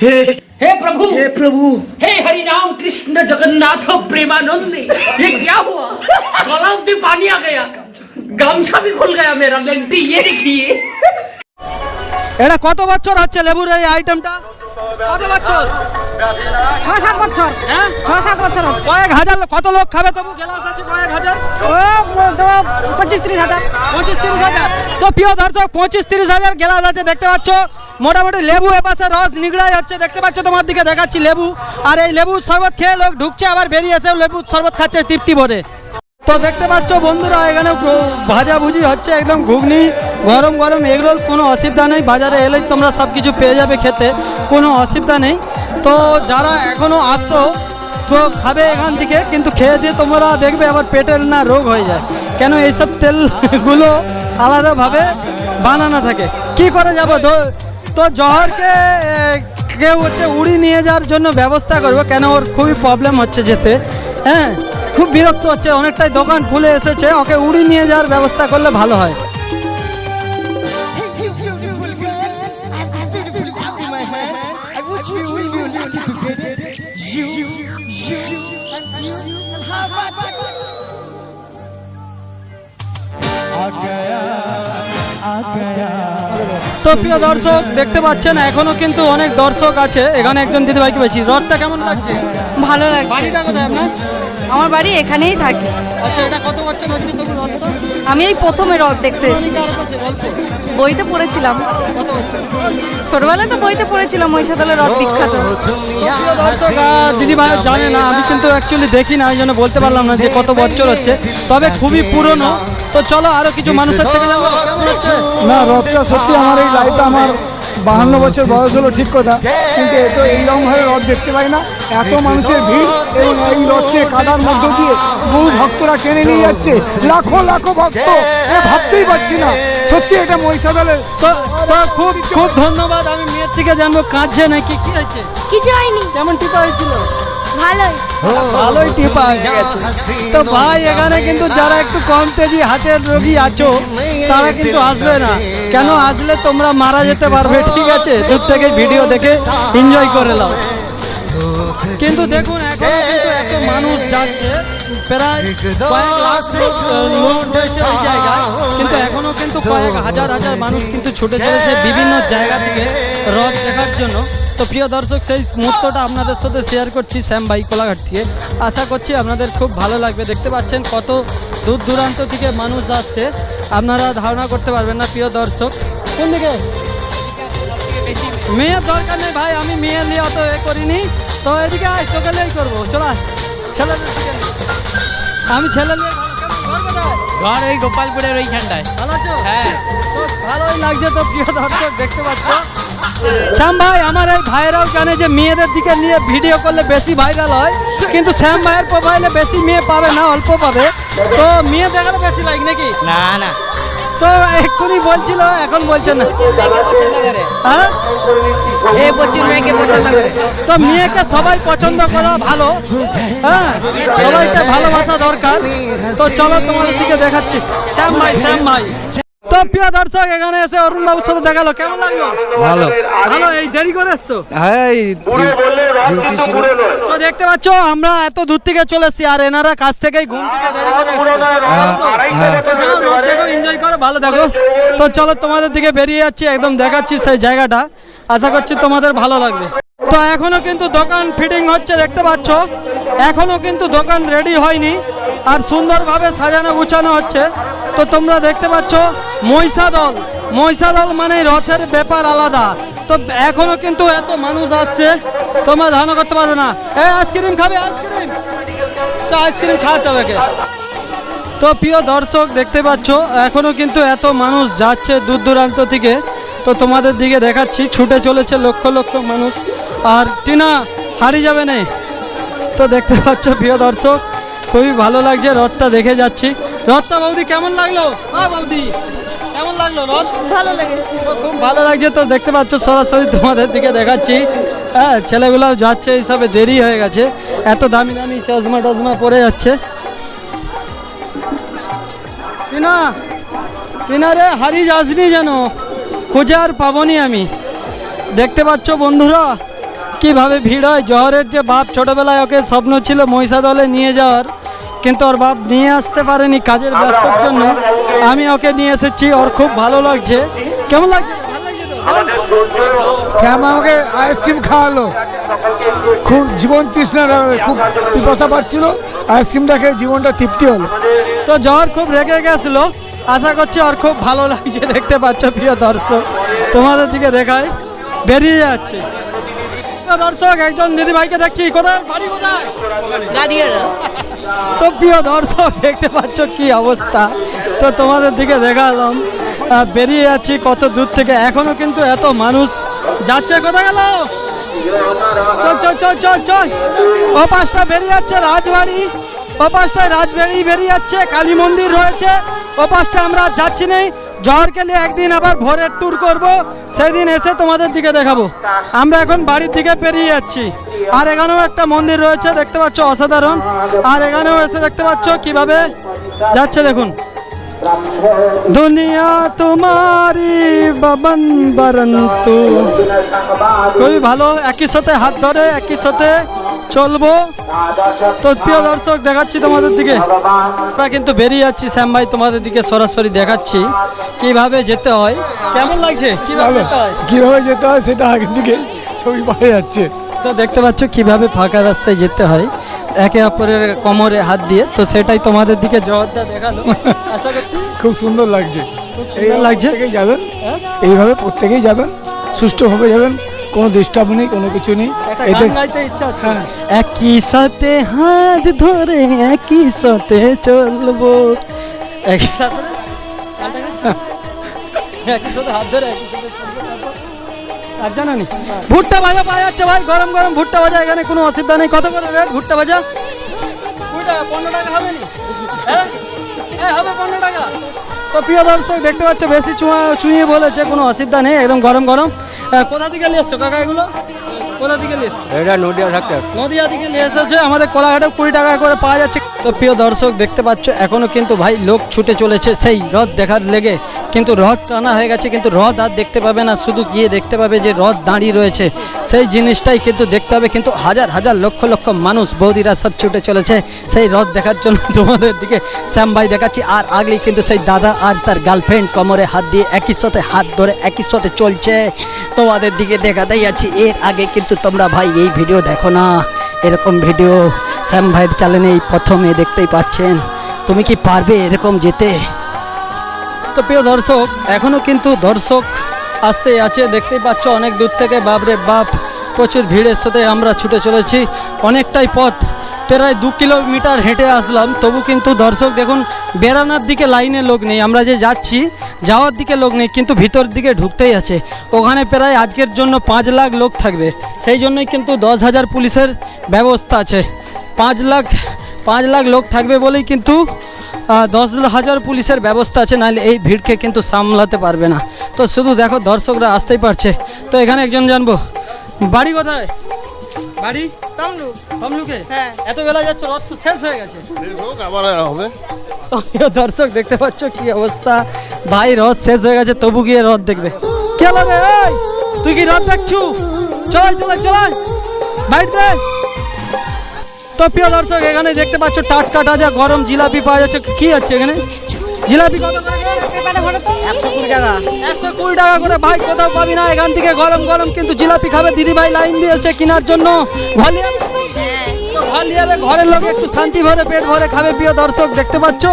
हे हे प्रभु, हे प्रभु, हे हरि राम कृष्ण जगन्नाथ प्रेमानंद, ये क्या हुआ? गला में पानी आ गया, गामछा भी खुल गया मेरा। लेंटी ये देखिए। এটা কত বছর হচ্ছে লেবুর এই আইটেমটা? কত বছর? 6-7 বছর। হ্যাঁ 6-7 বছর হচ্ছে। কয়েক হাজার কত লোক খাবে তবু গ্লাস আছে কয়েক হাজার? ও 25-30 হাজার। 25-30 হাজার। তো প্রিয় দর্শক 25-30 হাজার গ্লাস আছে দেখতে পাচ্ছ। মোটামুটি লেবু এপাশে রস নিগড়াই হচ্ছে দেখতে পাচ্ছ, তোমার দিকে দেখাচ্ছি লেবু। আর এই লেবুর শরবত খেয়ে লোক ঢুকছে আবার বেরিয়ে এসে লেবুর শরবত খাচ্ছে তৃপ্তি ভরে। তো দেখতে পাচ্ছ বন্ধুরা এখানে ভাজাভুজি হচ্ছে, একদম ঘুগনি গরম গরম এগরোল, কোনো অসুবিধা নেই। বাজারে এলেই তোমরা সব কিছু পেয়ে যাবে খেতে, কোনো অসুবিধা নেই। তো যারা এখনও আসছো তো খাবে এখান থেকে, কিন্তু খেয়ে দিয়ে তোমরা দেখবে আবার পেটের না রোগ হয়ে যায়, কেন এইসব তেলগুলো আলাদাভাবে বানানো থাকে। কি করে যাবো তো জহরকে কেউ হচ্ছে উড়ি নিয়ে যাওয়ার জন্য ব্যবস্থা করবো, কেন ওর খুবই প্রবলেম হচ্ছে যেতে। হ্যাঁ খুব বিরক্ত হচ্ছে, অনেকটাই দোকান খুলে এসেছে, ওকে উড়ি নিয়ে যাওয়ার ব্যবস্থা করলে ভালো হয়। তো প্রিয় দর্শক দেখতে পাচ্ছেন এখনো কিন্তু অনেক দর্শক আছে এখানে। একজন দিদিভাইকে পেয়েছি। রথটা কেমন লাগছে? ভালো লাগছে। বাড়িটা কোথায় আপনার? আমার বাড়ি এখানেই থাকে। আচ্ছা এটা কত বছর হচ্ছে তবু রথটা? আমি এই প্রথমে রথ দেখতে এসেছি। বইতে পড়েছিলাম, কত বছর? ছোটবেলায় তো বইতে পড়েছিলাম মহিষাদলের রথ বিখ্যাত। প্রিয় দর্শক দিদিভাই জানে না, আমি কিন্তু অ্যাকচুয়ালি দেখি না, এই জন্য বলতে পারলাম না যে কত বছর হচ্ছে, তবে খুবই পুরনো। তো চলো আরো কিছু মানুষের থেকে জানবো কেমন হচ্ছে। না, রথটা সত্যি আমার এই লাইফটা আমার 52 বছর বয়স হলো ঠিক কথা, কিন্তু এত এইরকমভাবে রথ দেখতে পাই না। এত মানুষের ভিড় এবং এই রথে কাদার মধ্য দিয়ে বহু ভক্তরা টেনে নিয়ে যাচ্ছে, লাখো লাখো ভক্ত, ভাবতেই পারছি না সত্যি এটা মহিষাদলের। তো খুব খুব ধন্যবাদ। আমি মেয়ের থেকে জানবো কাঁদছে নাকি, কি হয়েছে? কিছু হয়নি, কেমন টিপা হয়েছিল? ভালোই। ভালোই টিপা হয়ে গেছে। তো ভাই এখানে কিন্তু যারা একটু কম তেজি হাতের রোগী আছো তারা কিন্তু আসবে না, কেন আসলে তোমরা মারা যেতে পারবে, ঠিক আছে? দূর থেকে ভিডিও দেখে এনজয় করে নাও। কিন্তু দেখুন এখন কিন্তু এত মানুষ যাচ্ছে, প্রায় কয়েক লাখ লোক রয়েছে ওই জায়গায়, কিন্তু এখনো কিন্তু কয়েক হাজার হাজার মানুষ কিন্তু ছুটে চলেছে বিভিন্ন জায়গা থেকে রথ দেখার জন্য। তো প্রিয় দর্শক সেই মুহূর্তটা আপনাদের সাথে শেয়ার করছি শ্যাম ভাই কোলাঘাট থেকে। আশা করছি আপনাদের খুব ভালো লাগবে। দেখতে পাচ্ছেন কত দূর দূরান্ত থেকে মানুষ যাচ্ছে, আপনারা ধারণা করতে পারবেন না প্রিয় দর্শক। কোন দিকে? মেয়ের দরকার নেই ভাই, আমি মেয়ে নিয়ে অত এ করিনি। তো এদিকে আয়, তোকে নিয়েই করবো, চলা ছেলে আমি ছেলে নিয়ে। ঘর ওই গোপালপুরের ওইখানটায়। ভালো আছো? হ্যাঁ। তো ভালোই লাগছে। তো প্রিয় দর্শক দেখতে পাচ্ছ শ্যাম ভাই, আমার এই ভাইরাও জানে যে মেয়েদের দিকে নিয়ে ভিডিও করলে বেশি ভাইরাল হয়, কিন্তু শ্যাম ভাইয়ের প্রোফাইলে বেশি মেয়ে পাবে না, অল্প পাবে। তো মেয়ে দেখালে বেশি লাইক নাকি? না না, তো এক্ষুনি বলছিল, এখন বলছে না। হ্যাঁ এ প্রচুর মেয়েকে পছন্দ করে। তো মেয়েকে সবাই পছন্দ করা ভালো, হ্যাঁ সবাইকে ভালোবাসা দরকার। তো চলো তোমাদের দিকে দেখাচ্ছি। শ্যাম ভাই, শ্যাম ভাই। তো প্রিয় দর্শক এখানে এসে অরুণ বাবুর সাথে দেখালো, কেমন লাগলো? ভালো। ভালো। এই দেরি করে এসছো? হ্যাঁ ডিউটি ছিল। তো দেখতে পাচ্ছ আমরা এত দূর থেকে চলে এসেছি, আর এনারা কাছ থেকেই ঘুম থেকে দেরি করে এনজয় করো, ভালো দেখো। তো চলো তোমাদের দিকে বেরিয়ে যাচ্ছি, একদম দেখাচ্ছি সেই জায়গাটা, আশা করছি তোমাদের ভালো লাগবে। তো এখনো কিন্তু দোকান ফিটিং হচ্ছে দেখতে পাচ্ছ, এখনো কিন্তু দোকান রেডি হয়নি, আর সুন্দরভাবে সাজানো গুছানো হচ্ছে। তো তোমরা দেখতে পাচ্ছ মহিষাদল, মহিষাদল মানে রথের ব্যাপার আলাদা। তো এখনো কিন্তু এত মানুষ আসছে তোমরা ধারণা করতে পারবে না। এই আইসক্রিম খাবে? আইসক্রিম, আইসক্রিম খাওয়াতে হবে। তো প্রিয় দর্শক দেখতে পাচ্ছ এখনো কিন্তু এত মানুষ যাচ্ছে দূর দূরান্ত থেকে। তো তোমাদের দিকে দেখাচ্ছি, ছুটে চলেছে লক্ষ লক্ষ মানুষ, আর টিনা হারিয়ে যাবে না। তো দেখতে পাচ্ছ প্রিয় দর্শক খুবই ভালো লাগছে, রথটা দেখে যাচ্ছি। রথটা বৌদি কেমন লাগলো? হ্যাঁ বৌদি কেমন লাগলো রথ? ভালো লেগেছে। খুব ভালো লাগছে। তো দেখতে পাচ্ছ সরাসরি তোমাদের দিকে দেখাচ্ছি, হ্যাঁ ছেলেগুলাও যাচ্ছে, এইসবে দেরি হয়ে গেছে, এত দামি দামি চশমা টশমা পরে যাচ্ছে। টিনা, টিনা রে হারিয়ে যাসনি যেন, খুঁজে আর পাবনি আমি। দেখতে পাচ্ছ বন্ধুরা কিভাবে ভিড় হয়। জহরের যে বাপ ছোটবেলায় ওকে স্বপ্ন ছিল মহিষাদলে নিয়ে যাওয়ার, কিন্তু ওর বাপ নিয়ে আসতে পারেনি কাজের ব্যস্ততার জন্য। আমি ওকে নিয়ে এসেছি, ওর খুব ভালো লাগছে। কেমন লাগছে? ভালো লাগছে তো? শ্যাম আমাকে আইসক্রিম খাওয়ালো, খুব জীবন তৃষ্ণা, খুব পিপাসা পাচ্ছিল, আইসক্রিমটা খেয়ে জীবনটা তৃপ্তি হলো। তো জ্বর খুব রেগে গেছিল, আশা করছি ওর খুব ভালো লাগছে। দেখতে পাচ্ছ প্রিয় দর্শক, তোমাদের দিকে দেখায় বেরিয়ে যাচ্ছে। প্রিয় দর্শক, একজন দিদি ভাইকে দেখছি, কোথায় বাড়ি কোথায়? গাড়িয়ারা তো প্রিয় দর্শক দেখতে পাচ্ছ কি অবস্থা। তো তোমাদের দিকে দেখালাম, বেরিয়ে যাচ্ছি কত দূর থেকে। এখনো কিন্তু এত মানুষ যাচ্ছে। কোথায় গেল? চল চল চল চল চল। ও পাশটা বেরিয়ে যাচ্ছে রাজবাড়ি, ও পাশটায় রাজবাড়ি বেরিয়ে যাচ্ছে, কালী মন্দির রয়েছে। ও পাশটা আমরা যাচ্ছি নেই। জ্বরকে নিয়ে একদিন আবার ভোরের ট্যুর করব, সেদিন এসে তোমাদের দিকে দেখাবো। আমরা এখন বাড়ির দিকে পেরিয়ে যাচ্ছি। আর এখানেও একটা মন্দির রয়েছে, দেখতে পাচ্ছ, অসাধারণ। আর এখানেও এসে দেখতে পাচ্ছ কিভাবে যাচ্ছে, দেখুন। দুনিয়া তোমারি বাবন বরন্তু, খুবই ভালো। একই সাথে হাত ধরে একই সাথে চলবো। তো প্রিয় দর্শক দেখাচ্ছি তোমাদের দিকে, আমরা কিন্তু বেরিয়ে যাচ্ছি। শ্যাম ভাই তোমাদের দিকে সরাসরি দেখাচ্ছি কিভাবে যেতে হয়। কেমন লাগছে? কিভাবে যেতে হয়? কিভাবে যেতে হয় সেটা আগের দিকে ছবি পাওয়া যাচ্ছে। তো দেখতে পাচ্ছ কিভাবে ফাঁকা রাস্তায় যেতে হয়, একে অপরের কোমরে হাত দিয়ে। তো সেটাই তোমাদের দিকে জবাবটা দেখালো। আশা করছি খুব সুন্দর লাগছে। সুন্দর লাগছে। প্রত্যেকেই যাবেন, এইভাবে প্রত্যেকেই যাবেন, সুষ্ঠুভাবে যাবেন, কোনো ডিস্টার্ব নেই, কোনো কিছু নেই। একটা এতে গান গাইতে ইচ্ছা হচ্ছে। হ্যাঁ। একই সাথে হাত ধরে একই সাথে চলবো, একই সাথে একই সাথে হাত ধরে একই সাথে চলবো। আর জানো নি ভুট্টা ভাজা পাওয়া যাচ্ছে ভাই, গরম গরম ভুট্টা ভাজা, এখানে কোনো অসুবিধা নেই। কত করে রেট ভুট্টা ভাজা? 20 টাকা, 15 টাকা হবে নি? হ্যাঁ হবে 15 টাকা। তো প্রিয় দর্শক দেখতে পাচ্ছ বেশি চুঁয়ে বলেছে, কোনো অসুবিধা নেই, একদম গরম গরম। কোথা থেকে নিয়ে এসছো কাকা এগুলো? কোথা থেকে নিয়ে এসছো? এটা নদিয়া থাকতে নদিয়া থেকে নিয়ে এসেছে। আমাদের কোলাঘাটে 20 টাকা করে পাওয়া যাচ্ছে। তো প্রিয় দর্শক দেখতে পাচ্ছ এখনো কিন্তু ভাই লোক ছুটে চলেছে সেই রথ দেখার লেগে, কিন্তু রথ টানা হয়ে গেছে, কিন্তু রথ আর দেখতে পাবে না, শুধু গিয়ে দেখতে পাবে যে রথ দাঁড়িয়ে রয়েছে, সেই জিনিসটাই কিন্তু দেখতে হবে। কিন্তু হাজার হাজার লক্ষ লক্ষ মানুষ বৌদিরা সব ছুটে চলেছে সেই রথ দেখার জন্য। তোমাদের দিকে শ্যাম ভাই দেখাচ্ছি। আর আগেই কিন্তু সেই দাদা আর তার গার্লফ্রেন্ড কোমরে হাত দিয়ে একই সাথে হাত ধরে একই সাথে চলছে, তোমাদের দিকে দেখাতেই যাচ্ছি। এর আগে কিন্তু তোমরা ভাই এই ভিডিও দেখো না, এরকম ভিডিও শ্যাম ভাইয়ের চ্যানেলে এই প্রথমে দেখতেই পাচ্ছেন। তুমি কি পারবে এরকম যেতে? তো প্রিয় দর্শক এখনও কিন্তু দর্শক আসতে আছে, দেখতেই পাচ্ছ অনেক দূর থেকে। বাপরে বাপ, প্রচুর ভিড়ের সাথে আমরা ছুটে চলেছি। অনেকটাই পথ, প্রায় 2 কিলোমিটার হেঁটে আসলাম, তবু কিন্তু দর্শক দেখুন বেরানোর দিকে লাইনে লোক নেই। আমরা যে যাচ্ছি যাওয়ার দিকে লোক নেই, কিন্তু ভিতর দিকে ঢুকতেই আছে। ওখানে প্রায় আজকের জন্য 5 লাখ লোক থাকবে, সেই জন্যই কিন্তু 10,000 পুলিশের ব্যবস্থা আছে। 5 লাখ লোক থাকবে বলেই কিন্তু 10,000 পুলিশের ব্যবস্থা আছে, নাহলে এই ভিড়কে কিন্তু সামলাতে পারবে না। তো শুধু দেখো দর্শকরা আসতেই পারছে। তো এখানে একজন জানবো, বাড়ি কোথায়? বাড়ি তমলুকে। হ্যাঁ। এত বেলা যাচ্ছ, রথ তো শেষ হয়ে গেছে। আবার হবে। তো প্রিয় দর্শক দেখতে পাচ্ছ কি অবস্থা, ভাই রথ শেষ হয়ে গেছে তবু গিয়ে রথ দেখবে। কে লাগে এই, তুই কি রথ দেখছু? চল চল চল বাইরে। তো প্রিয় দর্শক এখানে দেখতে পাচ্ছ টাটকা তাজা গরম জিলাপি পাওয়া যাচ্ছে। কি আছে এখানে? জিলাপি কত করে? 120 টাকা। 120 টাকা করে ভাই, কোথাও পাবি না। এখান থেকে গরম গরম কিন্তু জিলাপি খাবে দিদি ভাই, লাইন দিয়েছে কেনার জন্য। ঘরে লোক একটু শান্তি ভরে পেট ভরে খাবে। প্রিয় দর্শক দেখতে পাচ্ছ